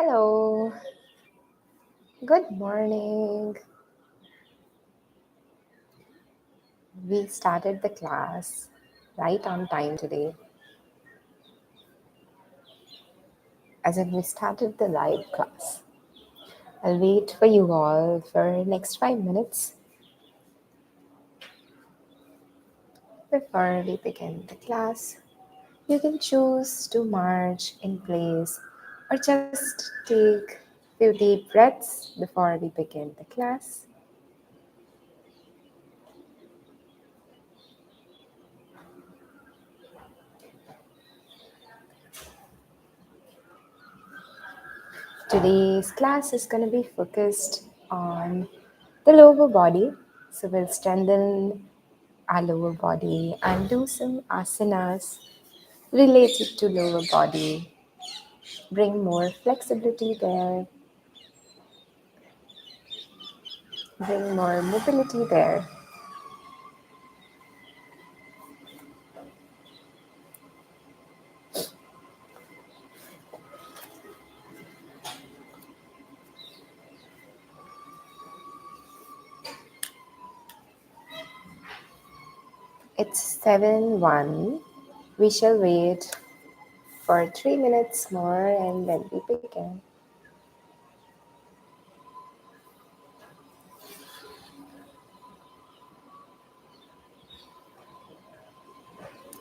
Hello, good morning. We started the class right on time today, as in we started the live class. I'll wait for you all for next 5 minutes before we begin the class. You can choose to march in place or just take few deep breaths before we begin the class. Today's class is going to be focused on the lower body. So we'll strengthen our lower body and do some asanas related to lower body. Bring more flexibility there, bring more mobility there. It's 7:01. We shall wait for 3 minutes more and then we begin.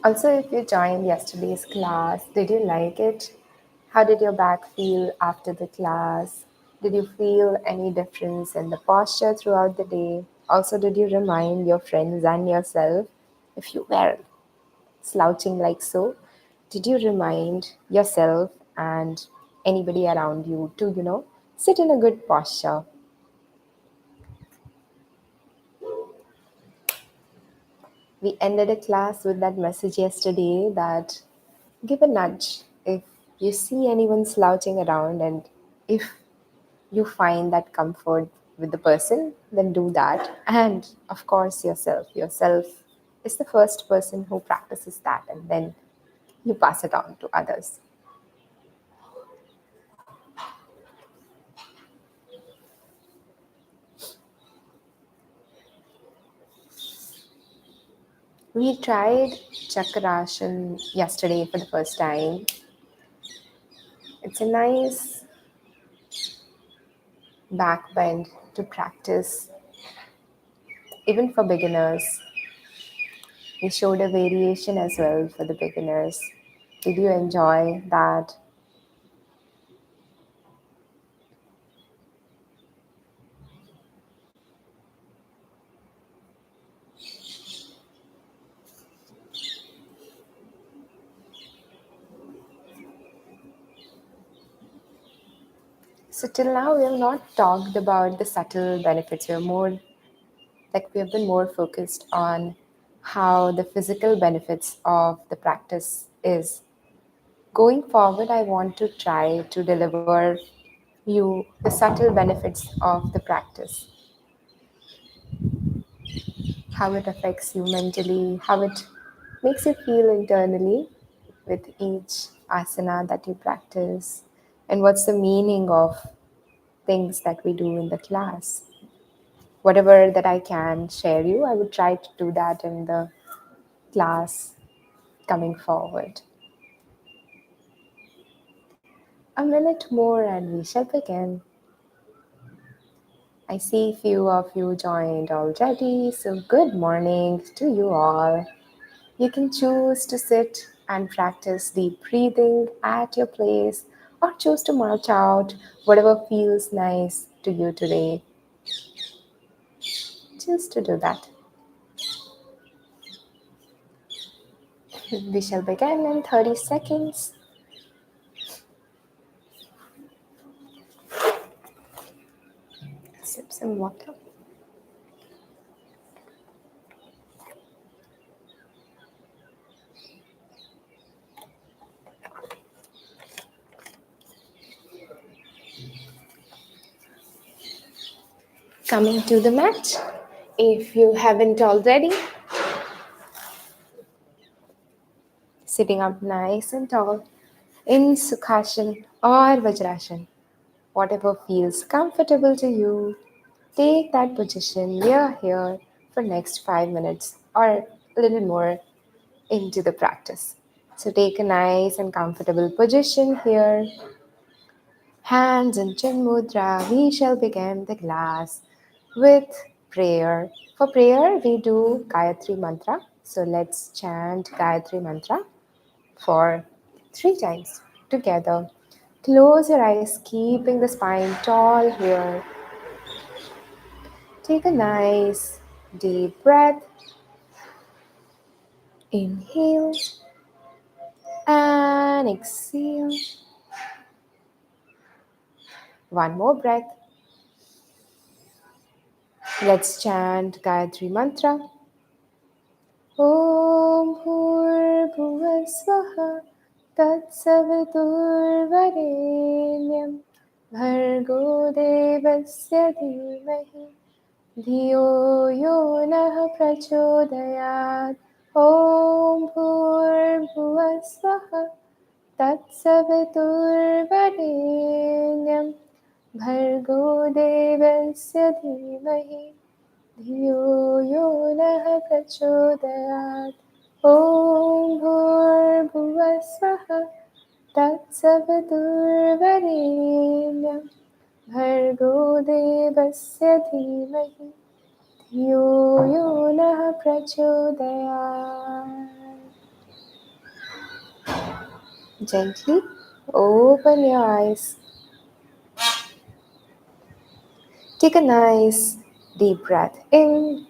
Also, if you joined yesterday's class, did you like it? How did your back feel after the class? Did you feel any difference in the posture throughout the day? Also, did you remind your friends and yourself if you were slouching like so? Did you remind yourself and anybody around you to, sit in a good posture? We ended a class with that message yesterday that give a nudge if you see anyone slouching around, and if you find that comfort with the person, then do that. And of course, yourself. Yourself is the first person who practices that, and then you pass it on to others. We tried Chakrashan yesterday for the first time. It's a nice back bend to practice, even for beginners. We showed a variation as well for the beginners. Did you enjoy that? So till now we have not talked about the subtle benefits. We have been more focused on how the physical benefits of the practice is. Going forward, I want to try to deliver you the subtle benefits of the practice, how it affects you mentally, how it makes you feel internally with each asana that you practice, and what's the meaning of things that we do in the class. Whatever that I can share you, I would try to do that in the class coming forward. A minute more and we shall begin. I see few of you joined already, so good morning to you all. You can choose to sit and practice deep breathing at your place or choose to march out, whatever feels nice to you today. Choose to do that. We shall begin in 30 seconds. Sip some water. Coming to the mat. If you haven't already, sitting up nice and tall in Sukhasana or Vajrasana. whatever feels comfortable to you. Take that position. We are here for next 5 minutes or a little more into the practice. So take a nice and comfortable position here. Hands in chin mudra. We shall begin the class with prayer. For prayer, we do Gayatri mantra. So let's chant Gayatri mantra for 3 times together. Close your eyes, keeping the spine tall here. Take a nice deep breath. Inhale and exhale. One more breath. Let's chant Gayatri mantra. Om Bhur Swaha Tatsaviturvarenyam Bhargo Devasya Dhimahi Dhiyo Yo Nah Prachodayat. Om Bhur Swaha Tatsaviturvarenyam Bhargo Devasya Dhimahi धियो यो नः प्रचोदयात्. ॐ भूर्भुवः स्वः तत्सवितुर्वरेण्यं भर्गो देवस्य धीमहि धियो यो नः प्रचोदयात्. Gently open your eyes. Take a nice deep breath in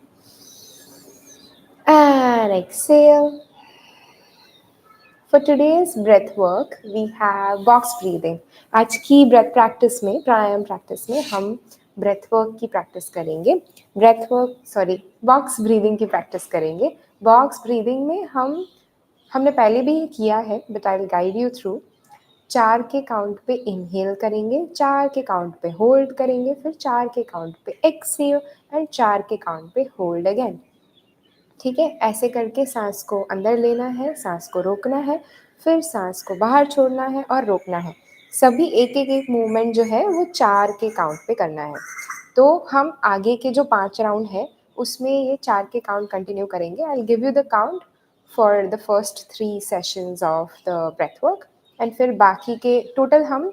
and exhale. For today's breath work, we have box breathing. आज की breath practice में प्राणायाम practice में हम breath work की practice करेंगे. Box breathing की practice करेंगे. Box breathing में हमने पहले भी ये किया है, but I'll guide you through. 4 के काउंट पे इनहेल करेंगे, 4 के काउंट पे होल्ड करेंगे, फिर 4 के काउंट पे एक्सहेल एंड 4 के काउंट पे होल्ड अगेन. ठीक है, ऐसे करके सांस को अंदर लेना है, सांस को रोकना है, फिर सांस को बाहर छोड़ना है और रोकना है. सभी एक एक एक मूवमेंट जो है वो 4 के काउंट पे करना है. तो हम आगे के जो 5 राउंड है उसमें ये 4 के काउंट कंटिन्यू करेंगे. I will give you the count for the first 3 sessions of the breath work and फिर बाकी के टोटल हम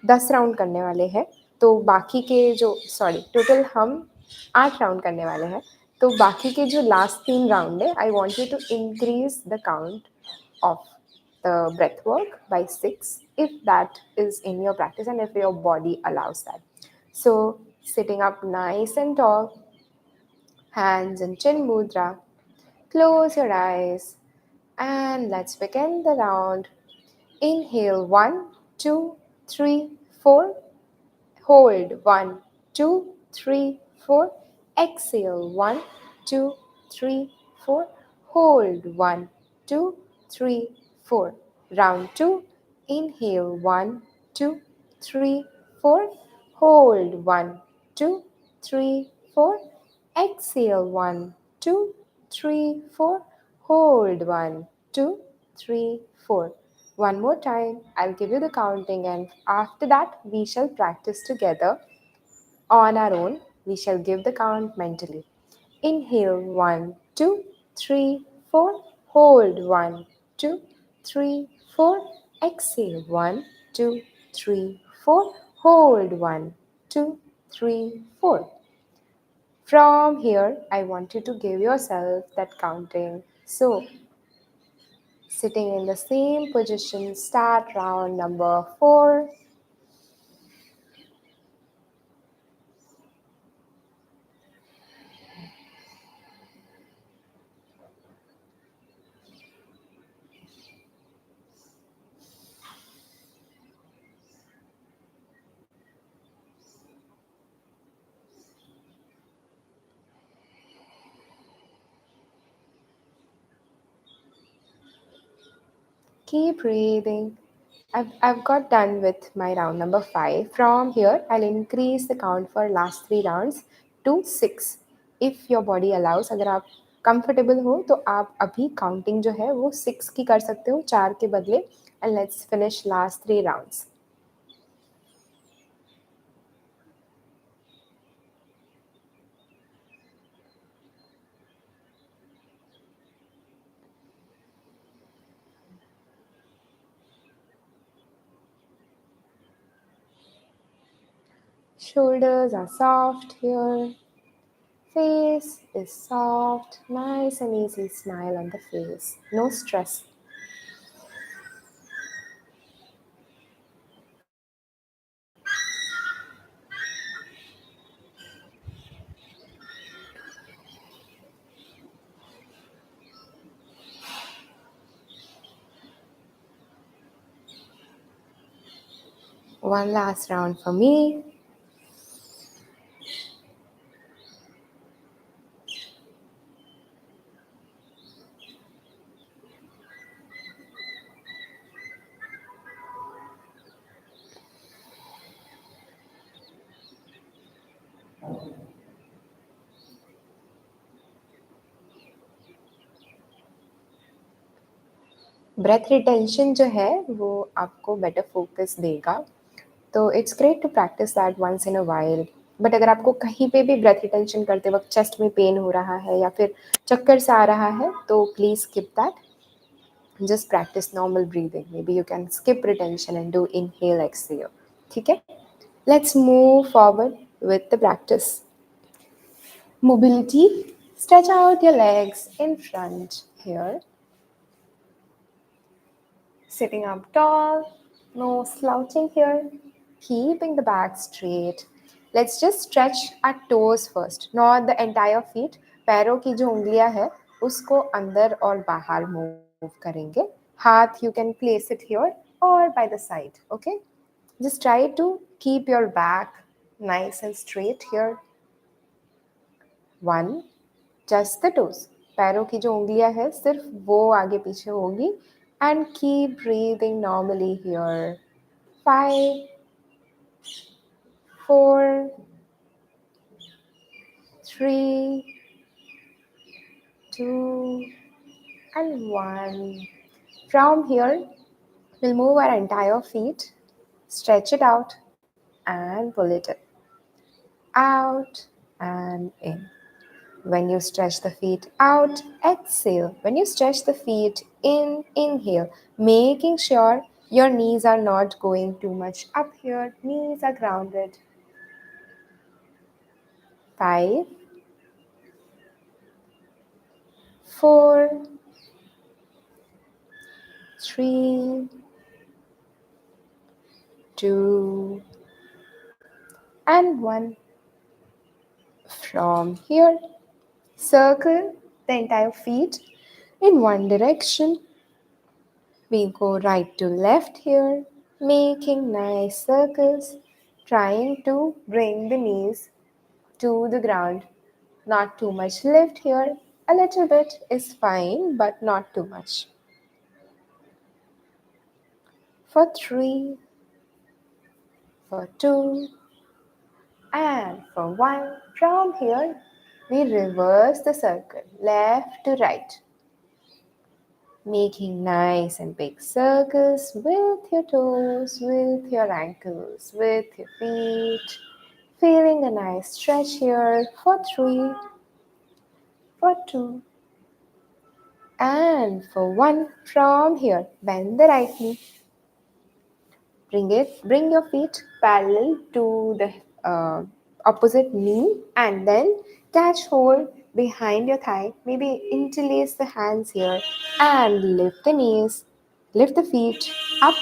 10 राउंड करने वाले हैं. तो बाकी के जो टोटल हम 8 राउंड करने वाले हैं. तो बाकी के जो लास्ट 3 राउंड है, I want you to increase the count of the breath work by 6 if that is in your practice and if your body allows that. So sitting up nice and tall, hands in chin mudra, close your eyes and let's begin the round. Inhale 1, 2, 3, 4. Hold 1, 2, 3, 4. Exhale 1, 2, 3, 4. Hold 1, 2, 3, 4. Round 2. Inhale 1, 2, 3, 4. Hold 1, 2, 3, 4. Exhale 1, 2, 3, 4. Hold 1, 2, 3, 4. One more time, I'll give you the counting and after that we shall practice together on our own. We shall give the count mentally. Inhale 1, 2, 3, 4. Hold 1, 2, 3, 4. Exhale 1, 2, 3, 4. Hold 1, 2, 3, 4. From here, I want you to give yourself that counting. So, sitting in the same position, start round number 4. Keep breathing. I've got done with my round number 5. From here, I'll increase the count for last 3 rounds to 6. If your body allows, अगर आप comfortable हो तो आप अभी counting जो है वो 6 की कर सकते हो 4 के बदले. And let's finish last 3 rounds. Shoulders are soft here. Face is soft, nice and easy smile on the face. No stress. One last round for me. Breath retention जो है वो आपको बेटर फोकस देगा, तो it's great to practise that once in a while. But अगर आपको कहीं पे भी ब्रेथ रिटेंशन करते वक्त चेस्ट में पेन हो रहा है या फिर चक्कर सा आ रहा है तो please skip that. Just practice normal breathing. May be you can skip retention and do inhale exhale. ठीक है, let's move forward with the practice. Mobility. Stretch out your legs in front here. Sitting up tall, no slouching here, keeping the back straight. Let's just stretch our toes first, not the entire feet. पैरों की जो उंगलियां है उसको अंदर और बाहर move करेंगे. हाथ you can place it here or by the side. Okay, just try to keep your back nice and straight here. One, just the toes. पैरों की जो उंगलियां है सिर्फ वो आगे पीछे होगी. And keep breathing normally here. 5, 4, 3, 2, and 1. From here, we'll move our entire feet, stretch it out, and pull it in. Out and in. When you stretch the feet out, exhale. When you stretch the feet in, inhale. Making sure your knees are not going too much up here. Knees are grounded. 5, 4, 3, 2, and 1. From here, circle the entire feet in one direction. We go right to left here, making nice circles, trying to bring the knees to the ground. Not too much lift here. A little bit is fine, but not too much. For 3, for 2, and for 1. From here, we reverse the circle, left to right. Making nice and big circles with your toes, with your ankles, with your feet. Feeling a nice stretch here for 3, for 2, and for 1. From here, bend the right knee. Bring your feet parallel to the opposite knee and then catch hold behind your thigh. Maybe interlace the hands here and lift the knees, lift the feet up,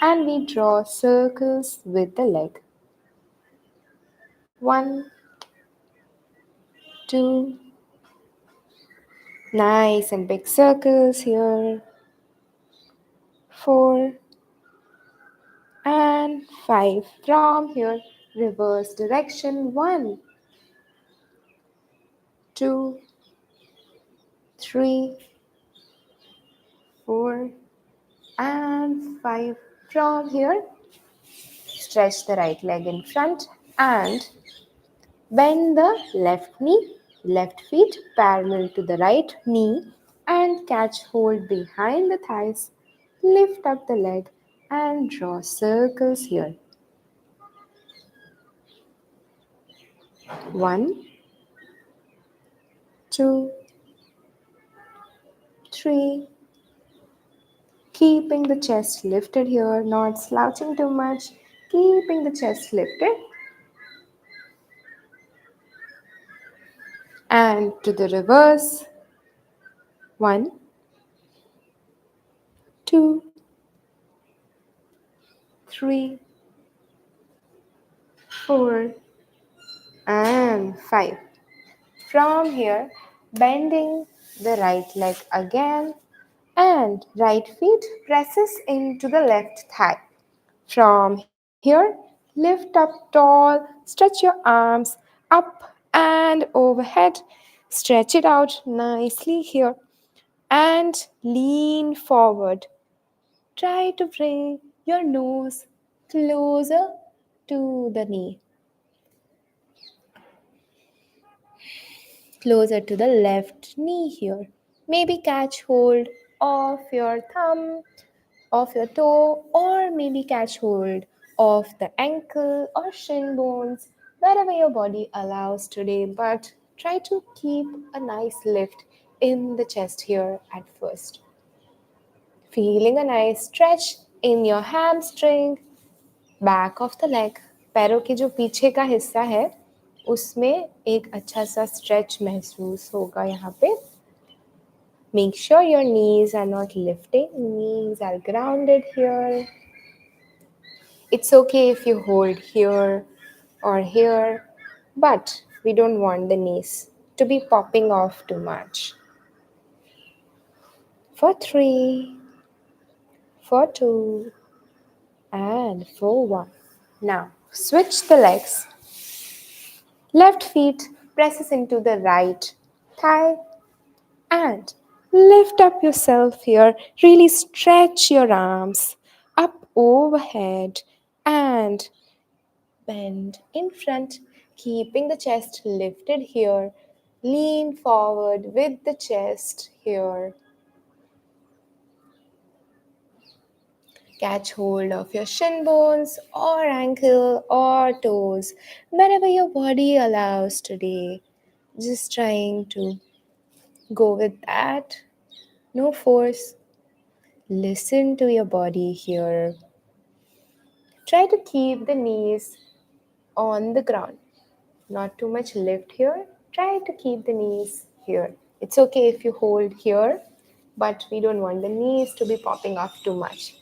and we draw circles with the leg. 1, 2, nice and big circles here. 4 and 5. From here, reverse direction. 1, 2, 3, 4, and 5. From here, stretch the right leg in front and bend the left knee, left feet parallel to the right knee and catch hold behind the thighs. Lift up the leg and draw circles here. 1, 2, 3. Keeping the chest lifted here, not slouching too much. Keeping the chest lifted. And to the reverse. 1, 2, 3, 4, and 5. From here, bending the right leg again and right feet presses into the left thigh. From here, lift up tall, stretch your arms up and overhead, stretch it out nicely here and lean forward. Try to bring your nose closer to the knee, closer to the left knee here. Maybe catch hold of your thumb, of your toe, or maybe catch hold of the ankle or shin bones, wherever your body allows today. But try to keep a nice lift in the chest here at first. Feeling a nice stretch in your hamstring, back of the leg, पैरों के जो पीछे का हिस्सा है उसमें एक अच्छा सा स्ट्रेच महसूस होगा यहाँ पे. Make sure your knees are not lifting, knees are grounded here. It's okay if you hold here or here, but we don't want the knees to be popping off too much. For 3, for 2, and for 1. Now switch the legs. Left feet presses into the right thigh and lift up yourself here. Really stretch your arms up overhead and bend in front, keeping the chest lifted here. Lean forward with the chest here. Catch hold of your shin bones or ankle or toes, wherever your body allows today. Just trying to go with that. No force. Listen to your body here. Try to keep the knees on the ground. Not too much lift here. Try to keep the knees here. It's okay if you hold here, but we don't want the knees to be popping off too much.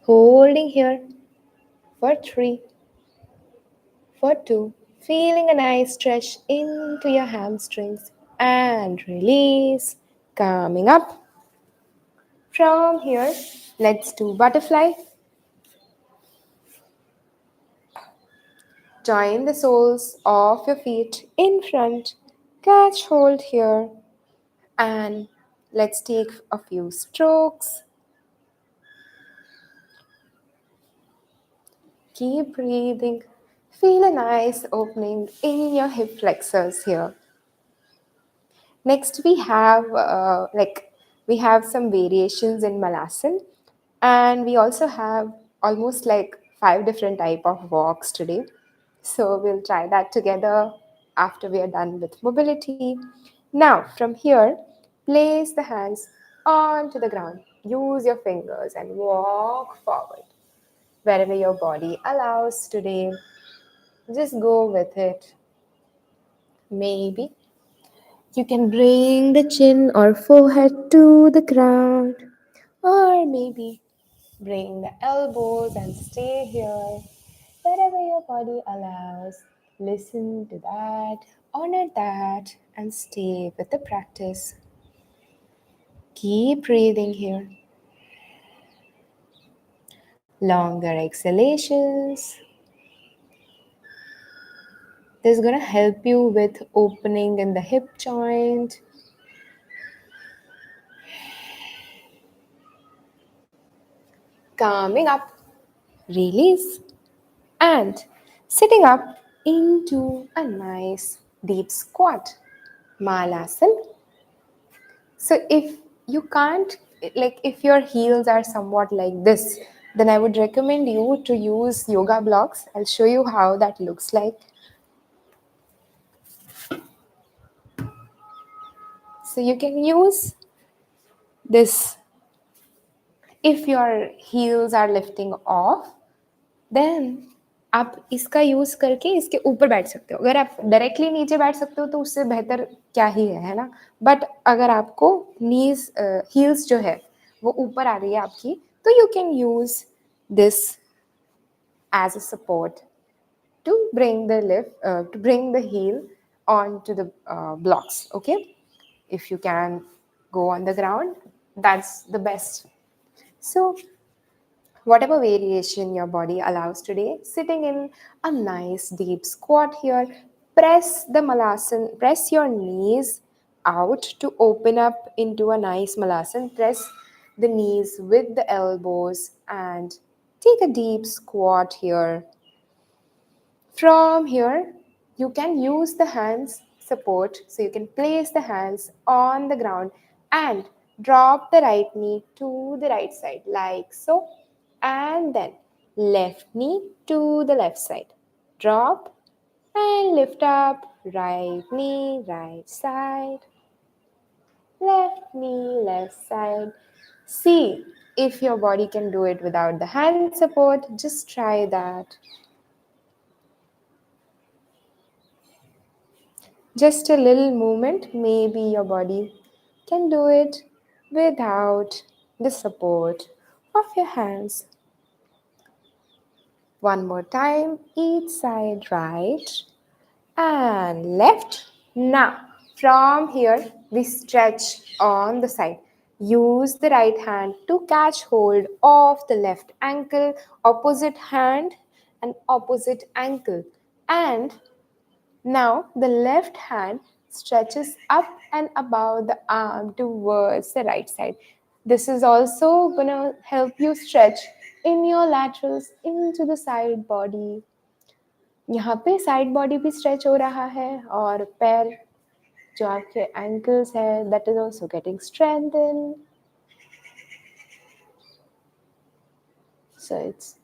Holding here for 3, for 2. Feeling a nice stretch into your hamstrings and release. Coming up. From here, let's do butterfly. Join the soles of your feet in front. Catch hold here. And let's take a few strokes. Keep breathing. Feel a nice opening in your hip flexors here. Next, we have some variations in Malasan, and we also have almost like 5 different type of walks today. So we'll try that together after we are done with mobility. Now, from here, place the hands onto the ground. Use your fingers and walk forward wherever your body allows today. Just go with it. Maybe you can bring the chin or forehead to the ground, or maybe bring the elbows and stay here. Wherever your body allows, listen to that, honor that, and stay with the practice. Keep breathing here. Longer exhalations. This is going to help you with opening in the hip joint. Coming up, release, and sitting up into a nice deep squat. Malasana. So if you can't, like if your heels are somewhat like this, then I would recommend you to use yoga blocks. I'll show you how that looks like. So you can use this. If your heels are lifting off, then आप इसका use करके इसके ऊपर बैठ सकते हो। अगर आप डायरेक्टली नीचे बैठ सकते हो तो उससे बेहतर क्या ही है ना? बट अगर आपको नीज़ हील्स जो है वो ऊपर आ रही है आपकी, तो you can use this as a support to bring the to bring the heel onto the blocks. Okay, if you can go on the ground, that's the best. So whatever variation your body allows today, sitting in a nice deep squat here, press your knees out to open up into a nice malasan. Press the knees with the elbows and take a deep squat here. From here, you can use the hands support, so you can place the hands on the ground and drop the right knee to the right side like so, and then left knee to the left side. Drop and lift up, right knee, right side, left knee, left side. See if your body can do it without the hand support. Just try that. Just a little movement, maybe your body can do it without the support of your hands. One more time, each side, right and left. Now, from here, we stretch on the side. Use the right hand to catch hold of the left ankle, opposite hand, and opposite ankle, and now the left hand stretches up and above the arm towards the right side. This is also going to help you stretch in your laterals into the side body. यहाँ पे side body भी stretch हो रहा है और पैर जो आपके एंकल्स है that is also getting strengthen. So it's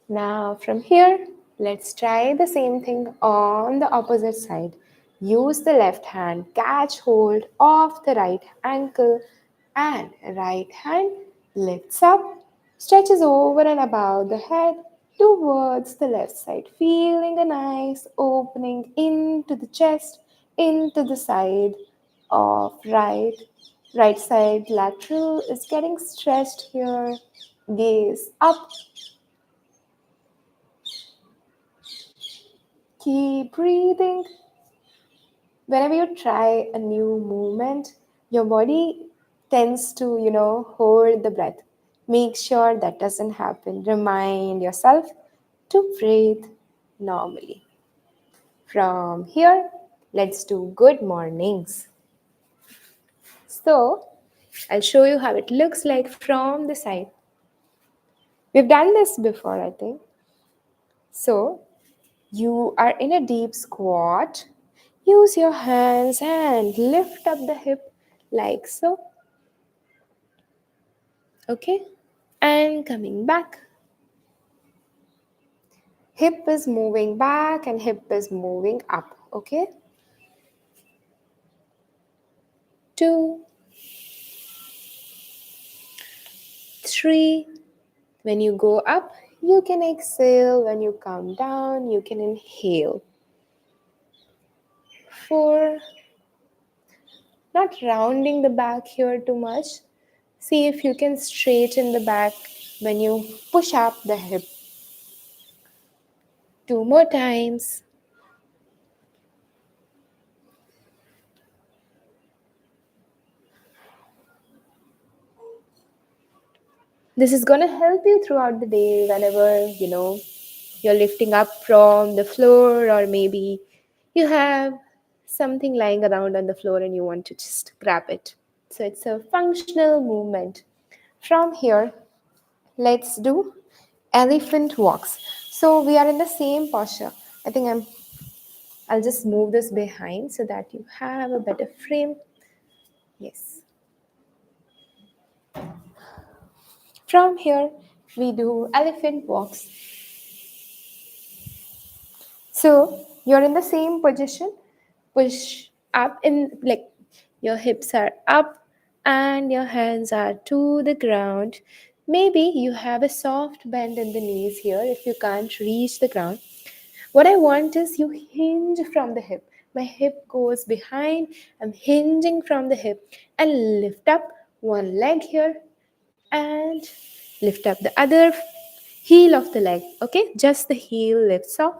now from here, let's try the same thing on the opposite side. Use the left hand, catch hold of the right ankle, and right hand lifts up, stretches over and above the head towards the left side, feeling a nice opening into the chest, into the side of right side lateral is getting stretched here. Gaze up. Keep breathing. Whenever you try a new movement, your body tends to, hold the breath. Make sure that doesn't happen. Remind yourself to breathe normally. From here, let's do good mornings. So, I'll show you how it looks like from the side. We've done this before, I think. So, you are in a deep squat. Use your hands and lift up the hip like so. Okay? And coming back. Hip is moving back and hip is moving up. Okay? 2, 3. When you go up, you can exhale. When you come down, you can inhale. 4. Not rounding the back here too much. See if you can straighten the back when you push up the hip. 2 more times. This is going to help you throughout the day whenever, you're lifting up from the floor, or maybe you have something lying around on the floor and you want to just grab it. So it's a functional movement. From here, let's do elephant walks. So we are in the same posture. I think I'll just move this behind so that you have a better frame. Yes. From here, we do elephant walks. So you're in the same position, push up in your hips are up and your hands are to the ground. Maybe you have a soft bend in the knees here if you can't reach the ground. What I want is you hinge from the hip. My hip goes behind. I'm hinging from the hip and lift up one leg here and lift up the other heel of the leg. Okay, just the heel lifts off.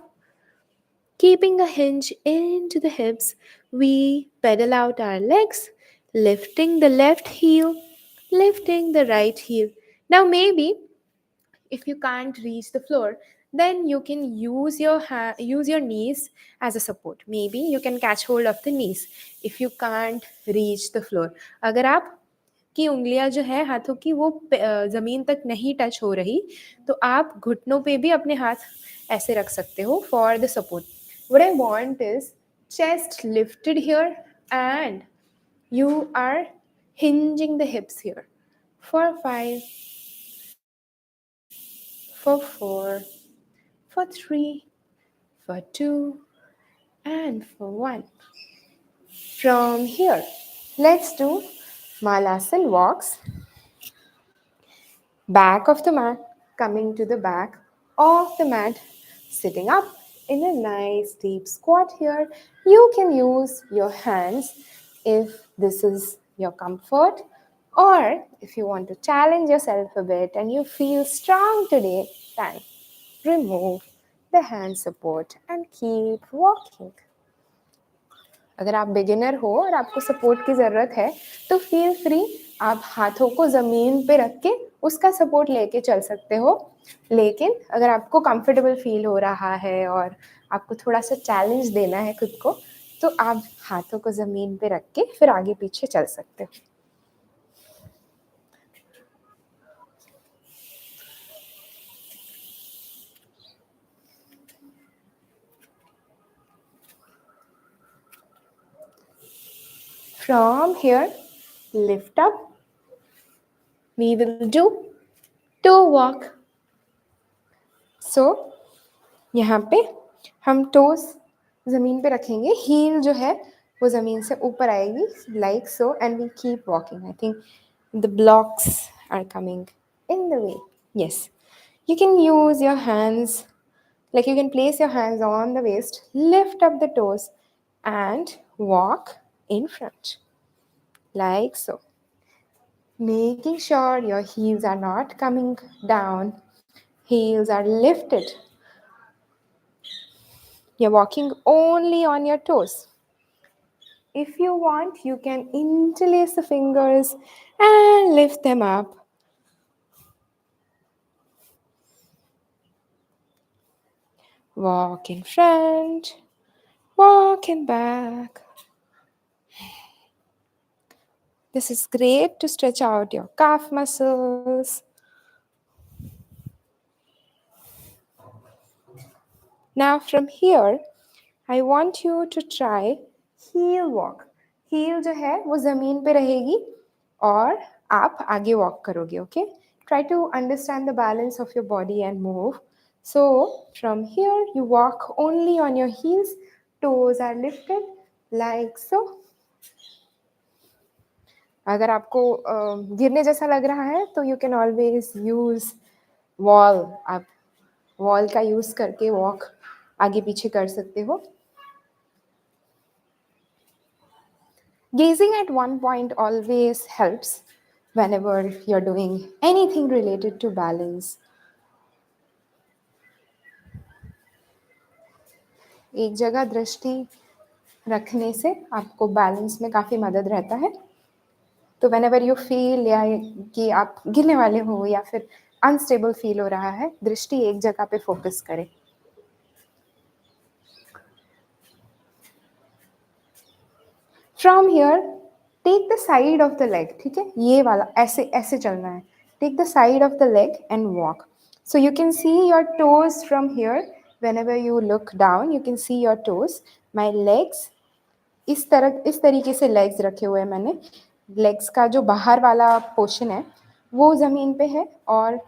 Keeping a hinge into the hips, we pedal out our legs, lifting the left heel, lifting the right heel. Now, maybe if you can't reach the floor, then you can use your knees as a support. Maybe you can catch hold of the knees if you can't reach the floor. अगर आप की उंगलियां जो है हाथों की वो ज़मीन तक नहीं टच हो रही, तो आप घुटनों पे भी अपने हाथ ऐसे रख सकते हो for the support. What I want is chest lifted here and you are hinging the hips here for 5, for 4, for 3, for 2, and for 1. From here, let's do Malasan walks. Back of the mat, coming to the back of the mat, sitting up in a nice deep squat here. You can use your hands if this is your comfort, or if you want to challenge yourself a bit and you feel strong today, then remove the hand support and keep walking. अगर आप beginner हो और आपको support की ज़रूरत है तो feel free, आप हाथों को ज़मीन पे रख के उसका सपोर्ट लेके चल सकते हो. लेकिन अगर आपको कंफर्टेबल फील हो रहा है और आपको थोड़ा सा चैलेंज देना है खुद को, तो आप हाथों को ज़मीन पे रख के फिर आगे पीछे चल सकते हो. From here, lift up. We will do toe walk. So, यहाँ पे हम टोस ज़मीन पे रखेंगे, हील जो है वो ज़मीन से ऊपर आएगी, like so, and we keep walking. I think the blocks are coming in the way. Yes, you can use your hands, like you can place your hands on the waist, lift up the toes, and walk in front, like so. Making sure your heels are not coming down, heels are lifted. You're walking only on your toes. If you want, you can interlace the fingers and lift them up. Walk in front, walk in back. This is great to stretch out your calf muscles. Now from here, I want you to try heel walk. Heel जो है वो ज़मीन पे रहेगी और आप आगे walk करोगे, okay? Try to understand the balance of your body and move. So from here, you walk only on your heels, toes are lifted like so. अगर आपको गिरने जैसा लग रहा है तो you can always use wall. आप wall का use करके walk आगे पीछे कर सकते हो. Gazing at one point always helps whenever you're doing anything related to balance. एक जगह दृष्टि रखने से आपको बैलेंस में काफ़ी मदद रहता है. तो whenever you feel या कि आप गिरने वाले हो या फिर अनस्टेबल फील हो रहा है, दृष्टि एक जगह पे फोकस करें. From here, take the side of the leg, ठीक है? ये वाला ऐसे ऐसे चलना है. Take the side of the leg and walk. So you can see your toes from here. Whenever you look down, you can see your toes. My legs, इस तरीके से legs रखे हुए हैं मैंने. Legs का जो बाहर वाला portion है, वो ज़मीन पे है और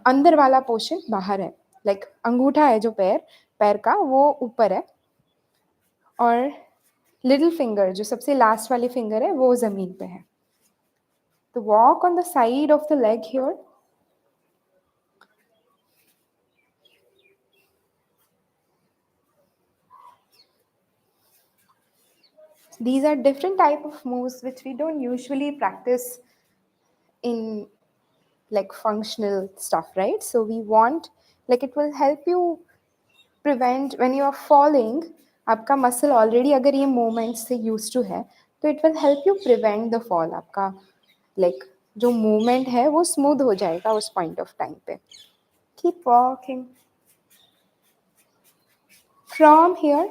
अंदर वाला portion बाहर है. Like अंगूठा है जो पैर का वो ऊपर है और लिटिल फिंगर जो सबसे लास्ट वाली फिंगर है वो ज़मीन पे है. The walk on the side of the leg here. These are different type of moves which we don't usually practice in like functional stuff, right? So we want, like, it will help you prevent when you are falling. आपका muscle already अगर ये movement से use to है तो it will help you prevent the fall. आपका like जो movement है वो स्मूथ हो जाएगा उस पॉइंट ऑफ टाइम पे. Keep walking from here.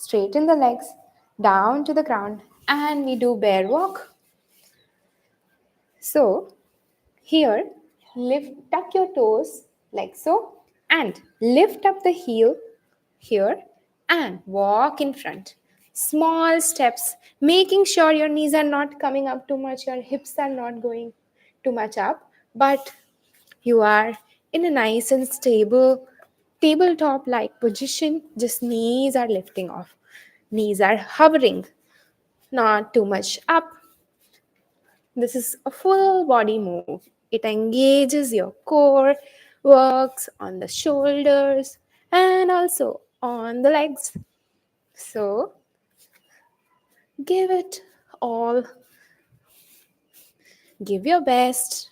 Straighten the legs down to the ground and we do bear walk. So here, tuck your toes like so and lift up the heel here and walk in front. Small steps, making sure your knees are not coming up too much, your hips are not going too much up, but you are in a nice and stable tabletop like position. Just knees are lifting off, knees are hovering, not too much up. This is a full body move. It engages your core, works on the shoulders, and also on the legs. So, give it all. Give your best.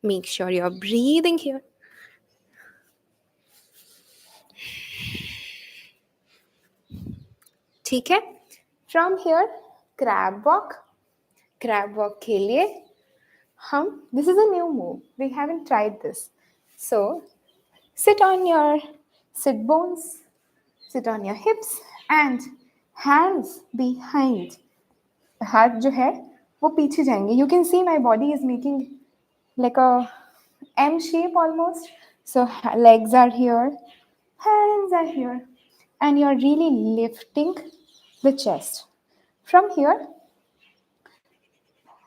Make sure you're breathing here. ठीक है? From here, crab walk. Crab walk के लिए this is a new move. We haven't tried this. So, sit on your sit bones, sit on your hips and hands behind. हाथ जो है वो पीछे जाएंगे. You can see my body is making like a M shape almost. So legs are here, hands are here, and you're really lifting the chest. From here,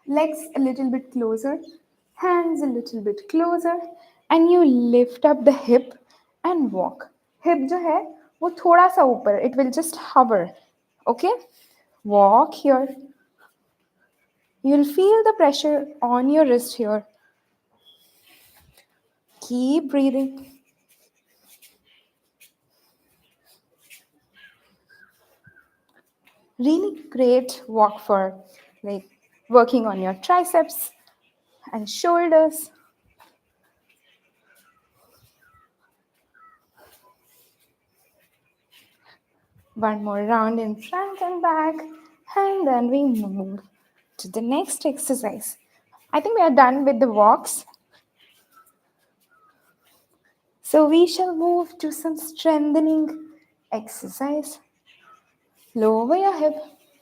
legs a little bit closer, hands a little bit closer, and you lift up the hip and walk. Hip जो है वो थोड़ा सा ऊपर. It will just hover. Okay? Walk here. You'll feel the pressure on your wrist here. Keep breathing. Really great walk for like working on your triceps and shoulders. One more round in front and back, and then we move to the next exercise. I think we are done with the walks. So we shall move to some strengthening exercise. Lower your hip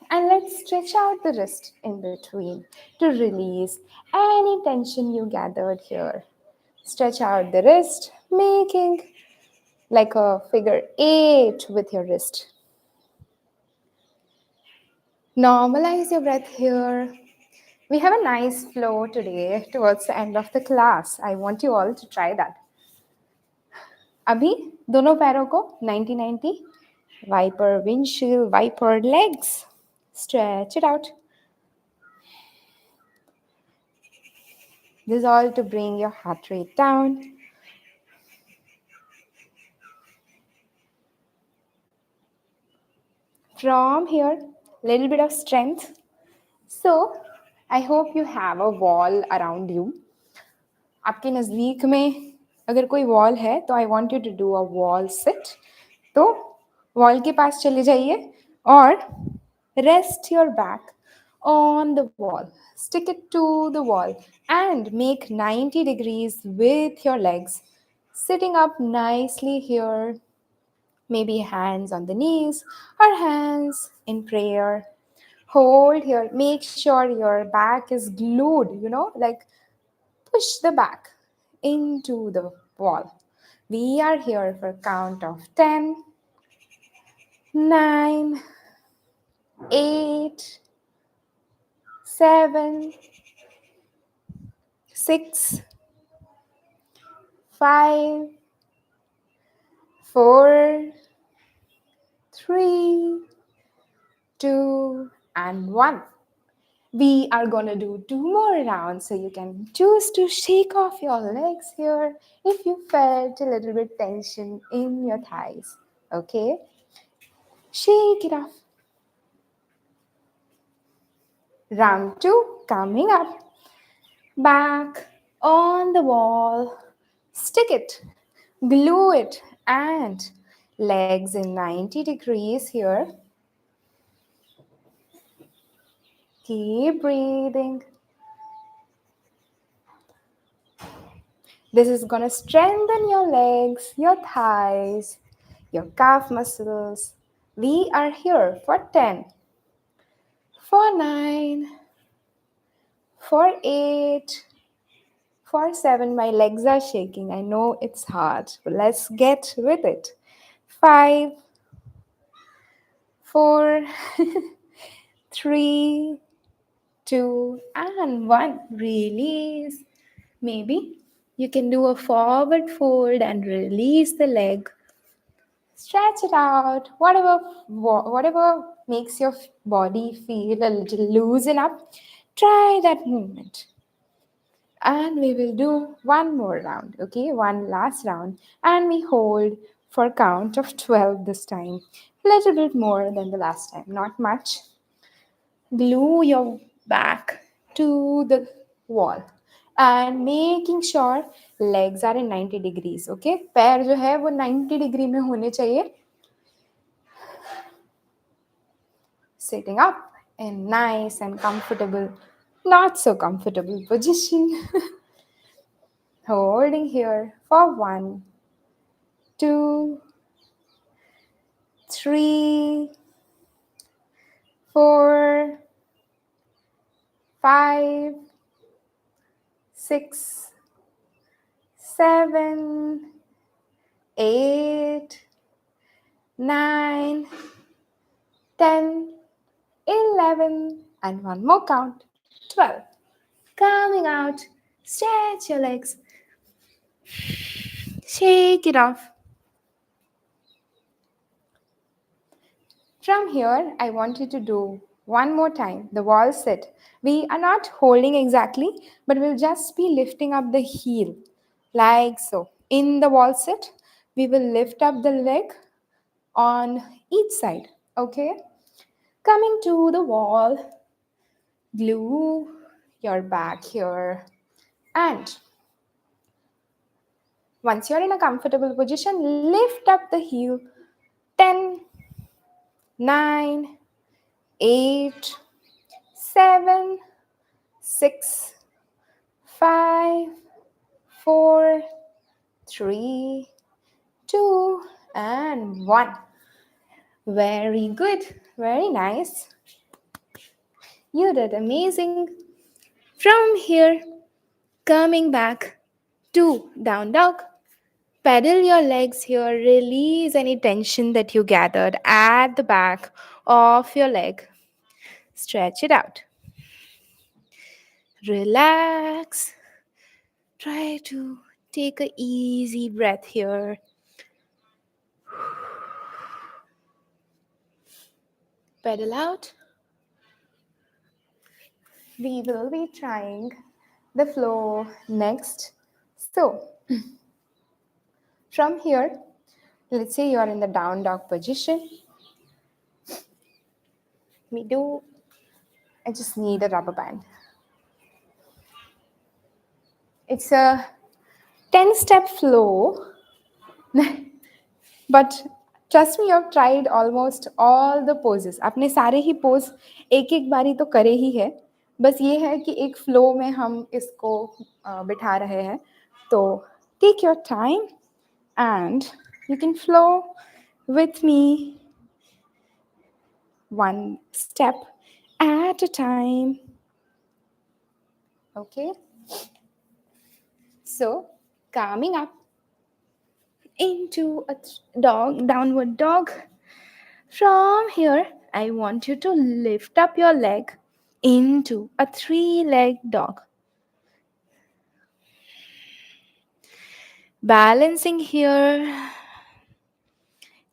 and let's stretch out the wrist in between to release any tension you gathered here. Stretch out the wrist, making like a figure 8 with your wrist. Normalize your breath here. We have a nice flow today towards the end of the class. I want you all to try that. अभी दोनों पैरों को 90-90. Wiper windshield, wiper legs. Stretch it out. This is all to bring your heart rate down. From here, little bit of strength. So, I hope you have a wall around you. आपके नज़दीक में अगर कोई wall है तो I want you to do a wall sit. तो wall के पास चले जाइए और rest your back on the wall. Stick it to the wall and make 90 degrees with your legs. Sitting up nicely here. Maybe hands on the knees or hands in prayer. Hold here. Make sure your back is glued, like push the back into the wall. We are here for count of 10, 9, 8, 7, 6, 5, 4, 3, 2, and one. We are gonna do two more rounds, so you can choose to shake off your legs here if you felt a little bit tension in your thighs. Okay, shake it off. Round two coming up. Back on the wall. Stick it, glue it, and legs in 90 degrees here. Keep breathing. This is gonna strengthen your legs, your thighs, your calf muscles. We are here for 10, for 9, for 8, for 7. My legs are shaking. I know it's hard, but let's get with it. 5, 4, 3, 2, and 1. Release. Maybe you can do a forward fold and release the leg. Stretch it out. Whatever makes your body feel a little loosen up, try that movement. And we will do one more round, okay? One last round. And we hold for a count of 12 this time. A little bit more than the last time, not much. Glue your back to the wall and making sure legs are in 90 degrees. Okay, पैर जो है वो 90 degree में होने चाहिए. Sitting up in nice and comfortable, not so comfortable position. Holding here for 1, 2, 3, 4, 5, 6, 7, 8, 9, 10, 11, and one more count, 12. Coming out, stretch your legs, shake it off. From here, I want you to do one more time the wall sit. We are not holding exactly, but we'll just be lifting up the heel like so. In the wall sit, we will lift up the leg on each side. Okay? Coming to the wall, glue your back here. And once you're in a comfortable position, lift up the heel. 10, 9, 8, 7, 6, 5, 4, 3, 2, and 1. Very good. Very nice. You did amazing. From here, coming back to down dog. Pedal your legs here. Release any tension that you gathered at the back of your leg. Stretch it out. Relax. Try to take a easy breath here. Pedal out. We will be trying the flow next. So, from here, let's say you're in the down dog position. I just need a rubber band. It's a 10-step flow, but trust me, you've tried almost all the poses. आपने सारे ही pose एक एक बारी तो करे ही है. बस ये है कि एक flow में हम इसको बिठा रहे हैं. तो take your time and you can flow with me one step at a time. Okay? So, coming up into a downward dog. From here, I want you to lift up your leg into a 3-leg dog. Balancing here.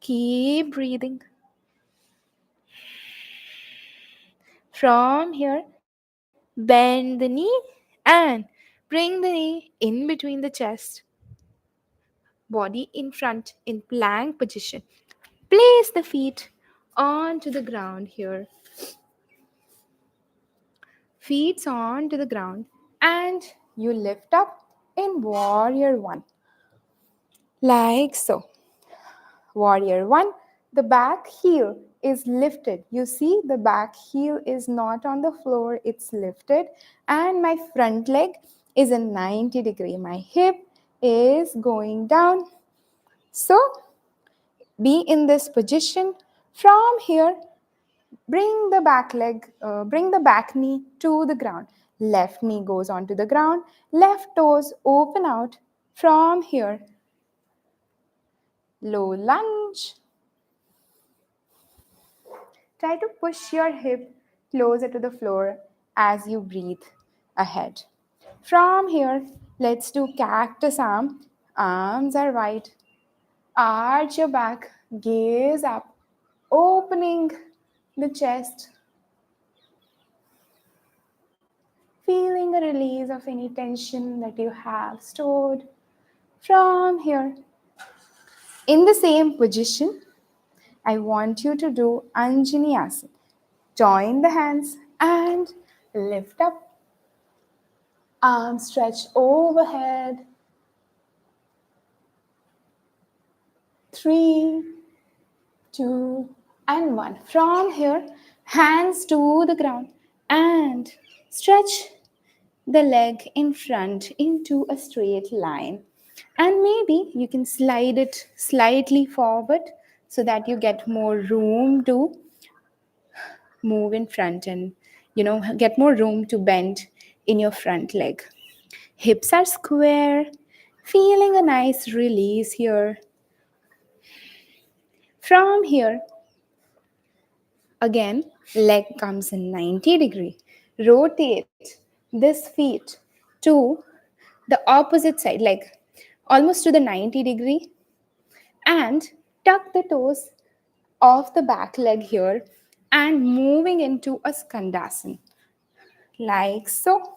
Keep breathing. From here, bend the knee and bring the knee in between the chest, body in front in plank position. Place the feet onto the ground here, feet onto the ground, and you lift up in warrior one, like so. Warrior one, the back heel is lifted. You see, the back heel is not on the floor, it's lifted, and my front leg is a 90-degree. My hip is going down. So, be in this position. From here, bring the back knee to the ground. Left knee goes onto the ground, left toes open out. From here, low lunge. Try to push your hip closer to the floor as you breathe ahead. From here, let's do cactus arm. Arms are wide. Arch your back, gaze up, opening the chest, feeling a release of any tension that you have stored. From here, in the same position, I want you to do Anjani Asana. Join the hands and lift up. Arms stretched overhead. 3, 2, and 1. From here, hands to the ground and stretch the leg in front into a straight line. And maybe you can slide it slightly forward so that you get more room to move in front and get more room to bend in your front leg. Hips are square, feeling a nice release here. From here, again, leg comes in 90-degree. Rotate this feet to the opposite side, like almost to the 90-degree, and tuck the toes off the back leg here and moving into a skandasana, like so.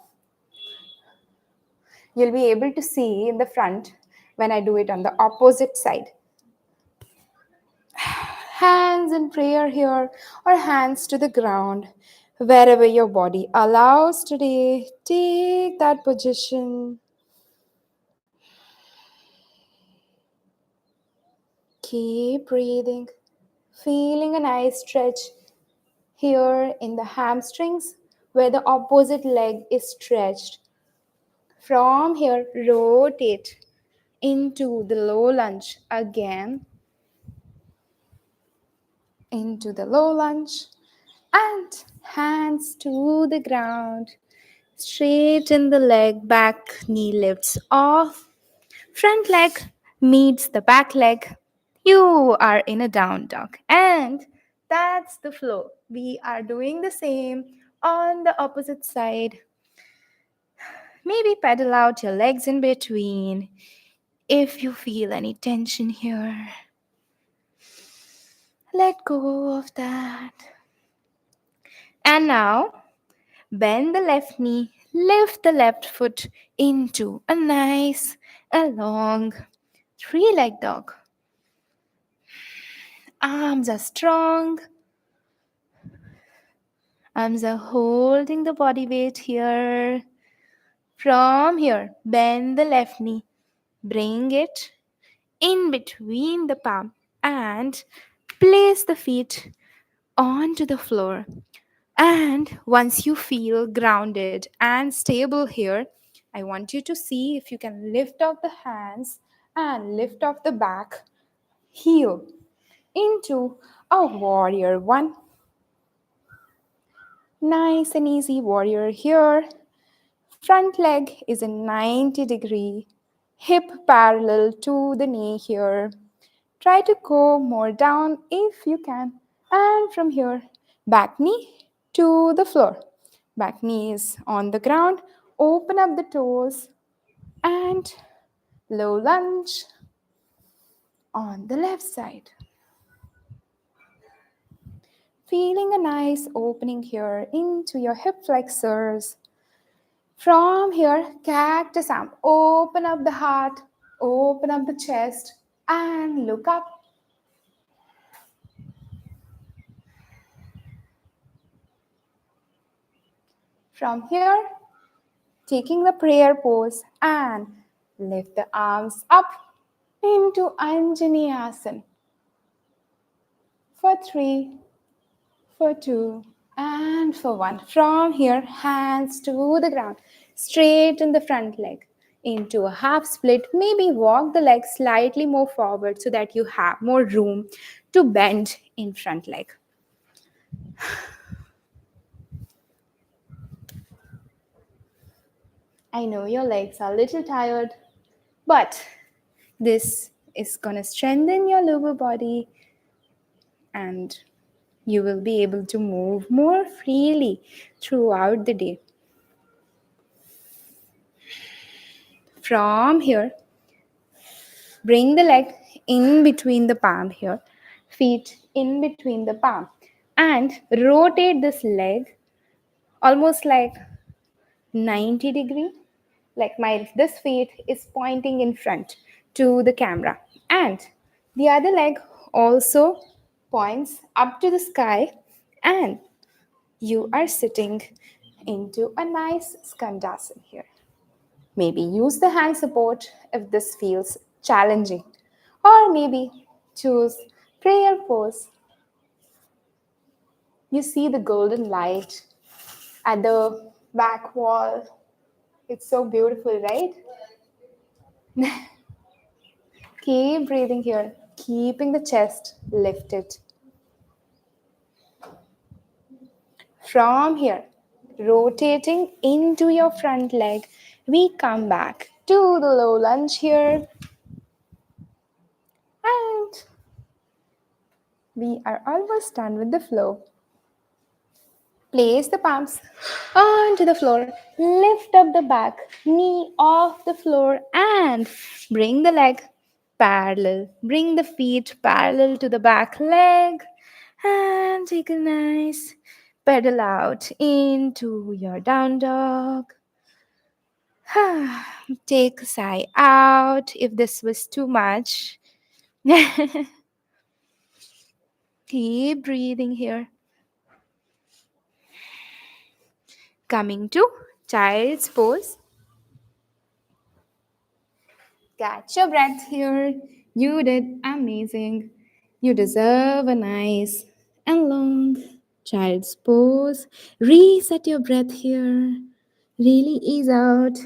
You'll be able to see in the front when I do it on the opposite side. Hands in prayer here or hands to the ground. Wherever your body allows today, take that position. Keep breathing, feeling a nice stretch here in the hamstrings where the opposite leg is stretched. From here, rotate into the low lunge again, into the low lunge, and hands to the ground. Straighten the leg, back knee lifts off, front leg meets the back leg. You are in a down dog, and that's the flow. We are doing the same on the opposite side. Maybe pedal out your legs in between. If you feel any tension here, let go of that. And now, bend the left knee, lift the left foot into a nice, a long three-leg dog. Arms are strong. Arms are holding the body weight here. From here, bend the left knee. Bring it in between the palm and place the feet onto the floor. And once you feel grounded and stable here, I want you to see if you can lift off the hands and lift off the back heel into a warrior one. Nice and easy warrior here. Front leg is a 90-degree, hip parallel to the knee here. Try to go more down if you can. And from here, back knee to the floor. Back knee is on the ground. Open up the toes and low lunge on the left side. Feeling a nice opening here into your hip flexors. From here, cactus arm. Open up the heart, open up the chest, and look up. From here, taking the prayer pose and lift the arms up into Anjani Asana for 3, for 2, and for 1. From here, hands to the ground, straighten the front leg into a half split. Maybe walk the leg slightly more forward so that you have more room to bend in front leg. I know your legs are a little tired, but this is going to strengthen your lower body and you will be able to move more freely throughout the day. From here, bring the leg in between the palm here, feet in between the palm, and rotate this leg almost like 90 degree. Like my this feet is pointing in front to the camera, and the other leg also points up to the sky, and you are sitting into a nice skandasana here. Maybe use the hand support if this feels challenging, or maybe choose prayer pose. You see the golden light at the back wall. It's so beautiful, right? Keep breathing here, keeping the chest lifted. From here, rotating into your front leg, we come back to the low lunge here, and we are almost done with the flow. Place the palms onto the floor. Lift up the back, knee off the floor, and bring the leg parallel. Bring the feet parallel to the back leg. And take a nice pedal out into your down dog. Take a sigh out if this was too much. Keep breathing here. Coming to child's pose. Catch your breath here. You did amazing. You deserve a nice and long child's pose. Reset your breath here. Really ease out.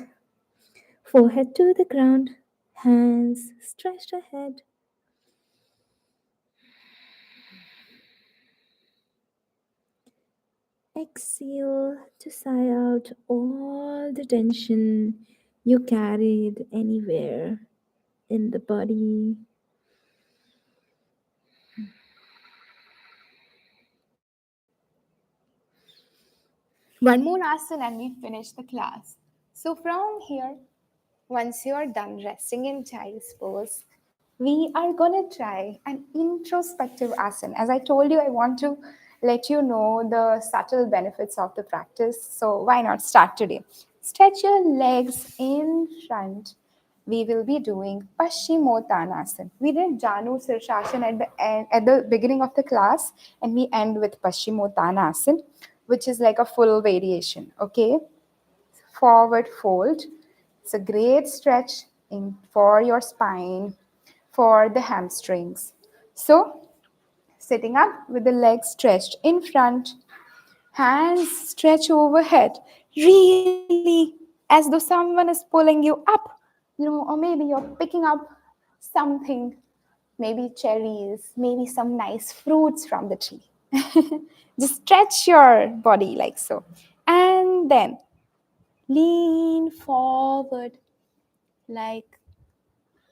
Forehead to the ground. Hands stretched ahead. Exhale to sigh out all the tension you carried anywhere in the body. One more asana and we finish the class. So from here, once you're done resting in child's pose, we are gonna try an introspective asana. As I told you, I want to let you know the subtle benefits of the practice. So why not start today? Stretch your legs in front. We will be doing Paschimottanasana. We did Janu Sirsasana at the end, at the beginning of the class, and we end with Paschimottanasana, which is like a full variation. Okay, forward fold. It's a great stretch for your spine, for the hamstrings. So, sitting up with the legs stretched in front, hands stretch overhead, really as though someone is pulling you up, or maybe you're picking up something, maybe cherries, maybe some nice fruits from the tree. Just stretch your body like so. And then lean forward like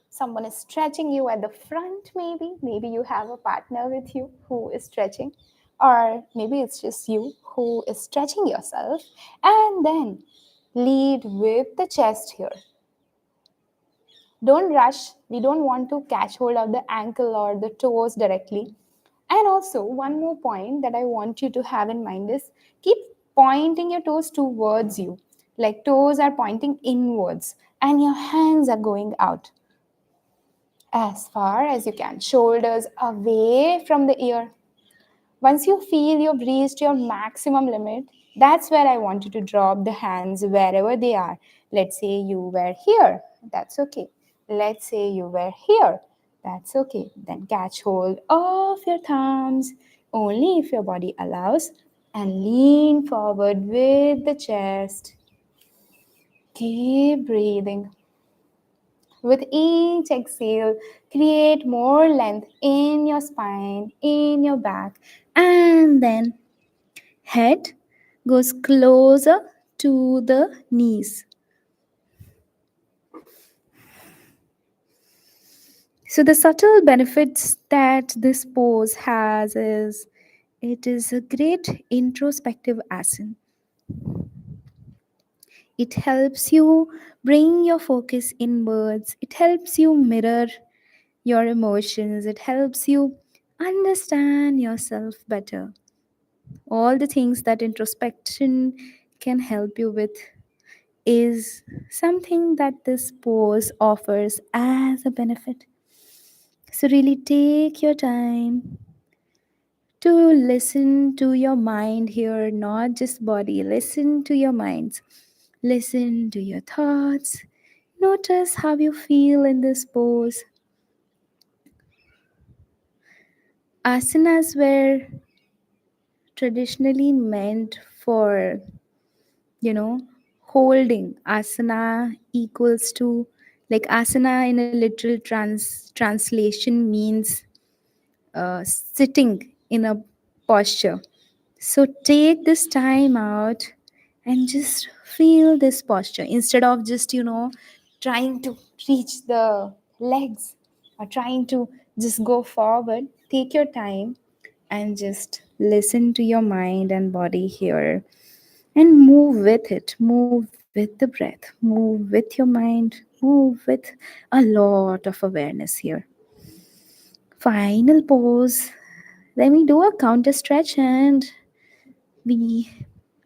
someone is stretching you at the front. Maybe you have a partner with you who is stretching, or maybe it's just you who is stretching yourself. And then lead with the chest here. Don't rush. We don't want to catch hold of the ankle or the toes directly. And also, one more point that I want you to have in mind is keep pointing your toes towards you. Like toes are pointing inwards and your hands are going out as far as you can. Shoulders away from the ear. Once you feel you've reached your maximum limit, that's where I want you to drop the hands wherever they are. Let's say you were here, that's okay. Let's say you were here, that's okay. Then catch hold of your thumbs only if your body allows and lean forward with the chest. Keep breathing. With each exhale, create more length in your spine, in your back, and then head goes closer to the knees. So, the subtle benefits that this pose has is it is a great introspective asana. It helps you bring your focus inwards, it helps you mirror your emotions, it helps you understand yourself better. All the things that introspection can help you with is something that this pose offers as a benefit. So, really take your time to listen to your mind here, not just body. Listen to your minds, listen to your thoughts. Notice how you feel in this pose. Asanas were traditionally meant for, you know, holding. Asana equals to, like, asana in a literal translation means sitting in a posture. So take this time out and just feel this posture instead of just, trying to reach the legs or trying to just go forward. Take your time and just listen to your mind and body here and move with it. Move with the breath, move with your mind, move with a lot of awareness here. Final pose. Let me do a counter stretch and we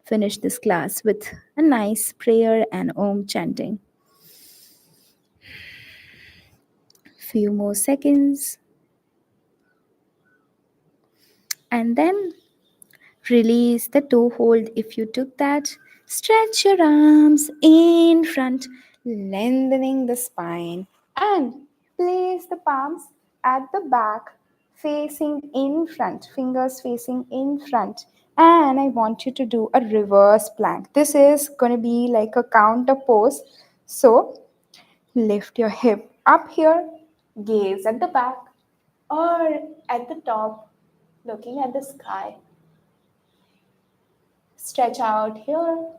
finish this class with a nice prayer and Om chanting. Few more seconds and then release the toe hold if you took that. Stretch your arms in front, lengthening the spine, and place the palms at the back, facing in front, fingers facing in front. And I want you to do a reverse plank. This is going to be like a counter pose. So lift your hip up here, gaze at the back or at the top, looking at the sky. Stretch out here,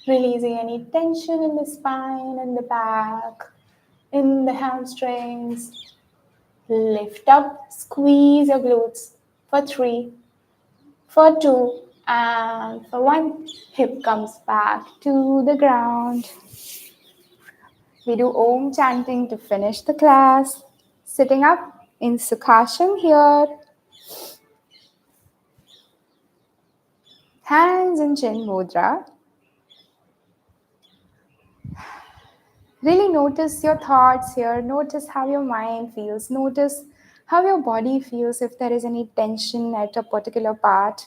releasing any tension in the spine and the back, in the hamstrings. Lift up, squeeze your glutes for 3, for 2, and for 1. Hip comes back to the ground. We do Om chanting to finish the class. Sitting up in Sukhasana here. Hands in Chin Mudra. Really notice your thoughts here. Notice how your mind feels. Notice how your body feels if there is any tension at a particular part.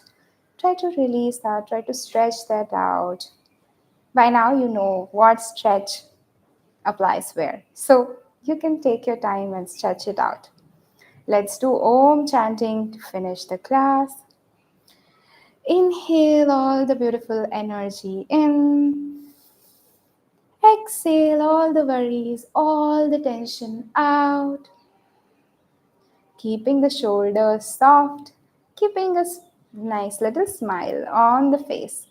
Try to release that. Try to stretch that out. By now, you know what stretch applies where. So you can take your time and stretch it out. Let's do Om chanting to finish the class. Inhale all the beautiful energy in. Exhale all the worries, all the tension out. Keeping the shoulders soft, keeping a nice little smile on the face.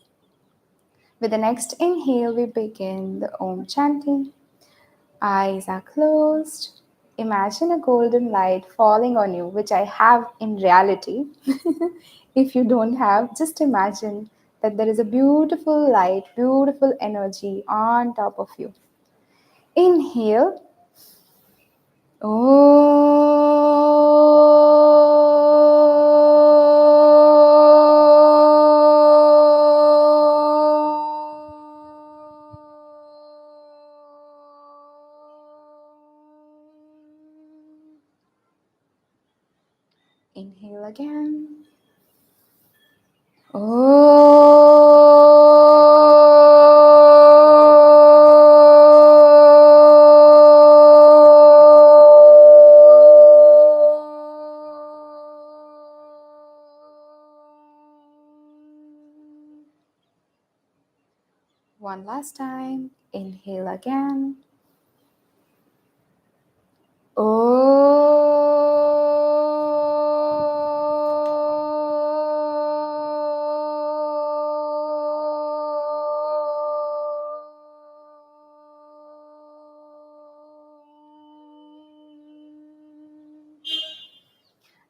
With the next inhale, we begin the Om chanting. Eyes are closed. Imagine a golden light falling on you, which I have in reality. If you don't have, just imagine that there is a beautiful light, beautiful energy on top of you. Inhale. Om. One last time. Inhale again.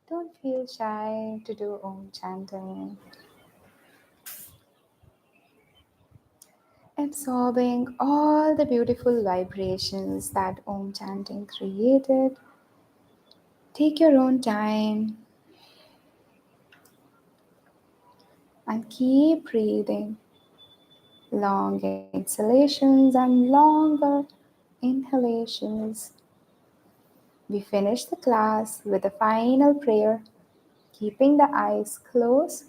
Don't feel shy to do Om chanting. Absorbing all the beautiful vibrations that Om chanting created. Take your own time and keep breathing. Long exhalations and longer inhalations. We finish the class with a final prayer, keeping the eyes closed.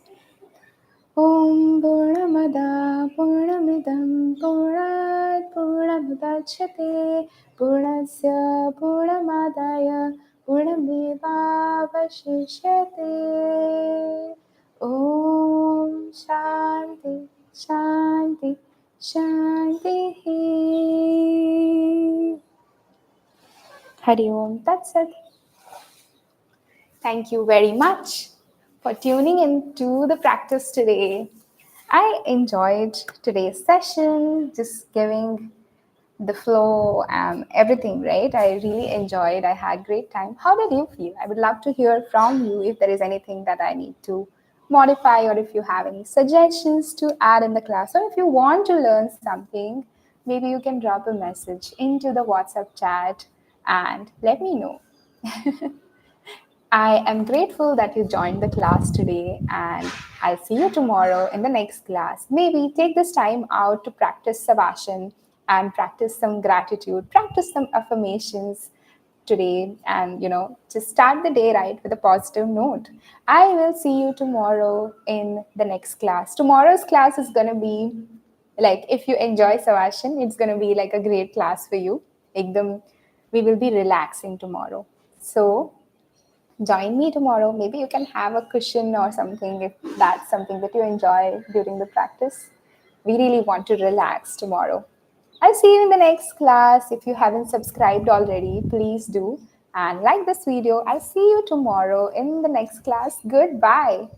Om Purnamada Purnamidam Purnat Purnamudachyate Purnasya Purnamadaya Purnamevavashishyate. Om Shanti Shanti Shanti. Hari Om. That's it. Thank you very much for tuning into the practice today. I enjoyed today's session, just giving the flow and everything, right? I really enjoyed. I had great time. How did you feel? I would love to hear from you if there is anything that I need to modify or if you have any suggestions to add in the class or if you want to learn something, maybe you can drop a message into the WhatsApp chat and let me know. I am grateful that you joined the class today, and I'll see you tomorrow in the next class. Maybe take this time out to practice Savashan and practice some gratitude, practice some affirmations today, and just start the day right with a positive note. I will see you tomorrow in the next class. Tomorrow's class is going to be like, if you enjoy Savashan, it's going to be like a great class for you. Ekdam, we will be relaxing tomorrow. So, join me tomorrow. Maybe you can have a cushion or something if that's something that you enjoy during the practice. We really want to relax tomorrow. I'll see you in the next class. If you haven't subscribed already, please do. And like this video. I'll see you tomorrow in the next class. Goodbye.